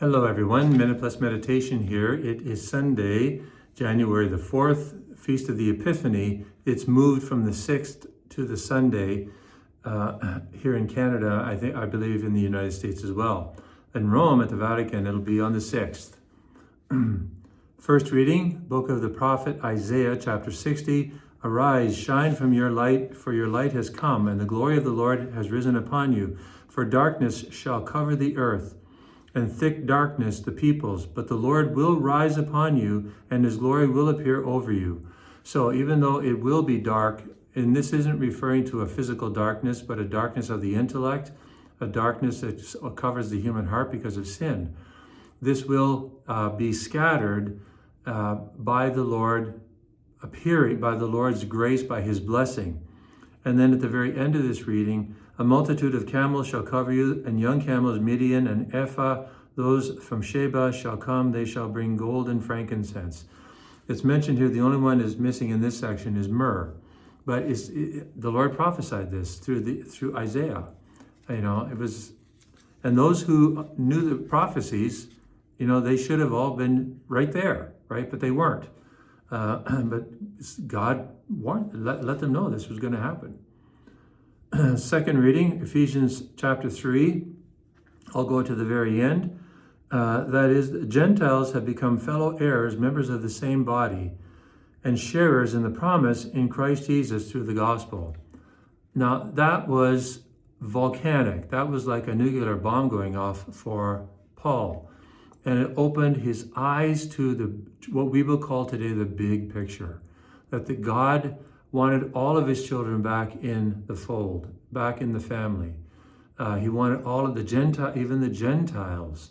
Hello everyone, Minute Plus Meditation here. It is Sunday, January the 4th, Feast of the Epiphany. It's moved from the 6th to the Sunday here in Canada, I believe in the United States as well. In Rome at the Vatican, it'll be on the 6th. First reading, book of the prophet Isaiah, chapter 60. Arise, shine from your light, for your light has come, and the glory of the Lord has risen upon you. For darkness shall cover the earth, and thick darkness the peoples, but the Lord will rise upon you, and his glory will appear over you. So even though it will be dark, and this isn't referring to a physical darkness, but a darkness of the intellect, a darkness that covers the human heart because of sin, this will be scattered by the Lord, appearing by the Lord's grace, by his blessing. And then at the very end of this reading, a multitude of camels shall cover you, and young camels, Midian and Ephah, those from Sheba shall come, they shall bring gold and frankincense. It's mentioned here, the only one is missing in this section is myrrh. But the Lord prophesied this through Isaiah. It was, and those who knew the prophecies, they should have all been right there, right? But they weren't. But God warned, let them know this was going to happen. Second reading, Ephesians chapter 3. I'll go to the very end. That is, the Gentiles have become fellow heirs, members of the same body, and sharers in the promise in Christ Jesus through the gospel. Now, that was volcanic. That was like a nuclear bomb going off for Paul. And it opened his eyes to what we will call today the big picture. That God wanted all of his children back in the fold, back in the family. He wanted all of even the Gentiles.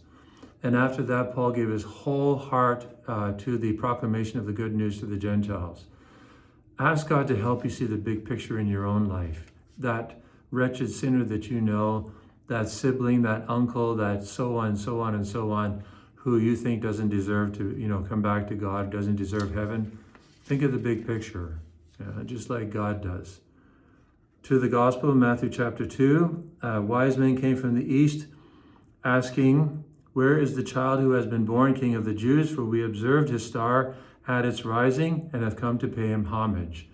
And after that, Paul gave his whole heart to the proclamation of the good news to the Gentiles. Ask God to help you see the big picture in your own life. That wretched sinner that you know, that sibling, that uncle, that so on, so on, and so on, who you think doesn't deserve to, come back to God, doesn't deserve heaven. Think of the big picture. Just like God does. To the Gospel of Matthew chapter 2, wise men came from the east asking, where is the child who has been born King of the Jews? For we observed his star at its rising and have come to pay him homage.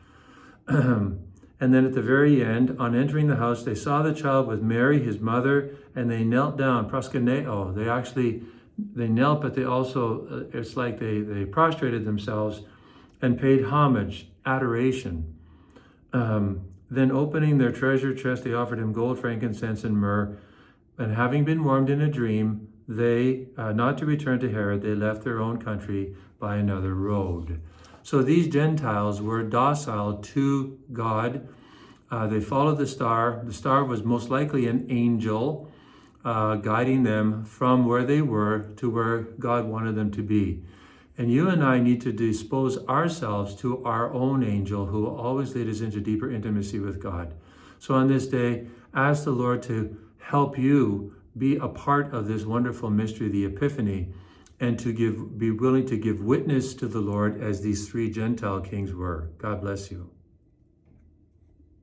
And then at the very end, on entering the house, they saw the child with Mary, his mother, and they knelt down, proskuneo. They knelt, but they also, it's like they prostrated themselves and paid homage, adoration. Then opening their treasure chest, they offered him gold, frankincense, and myrrh. And having been warned in a dream, they, not to return to Herod, they left their own country by another road. So these Gentiles were docile to God. They followed the star. The star was most likely an angel guiding them from where they were to where God wanted them to be. And you and I need to dispose ourselves to our own angel who will always lead us into deeper intimacy with God. So on this day, ask the Lord to help you be a part of this wonderful mystery, the Epiphany, and to be willing to give witness to the Lord as these three Gentile kings were. God bless you.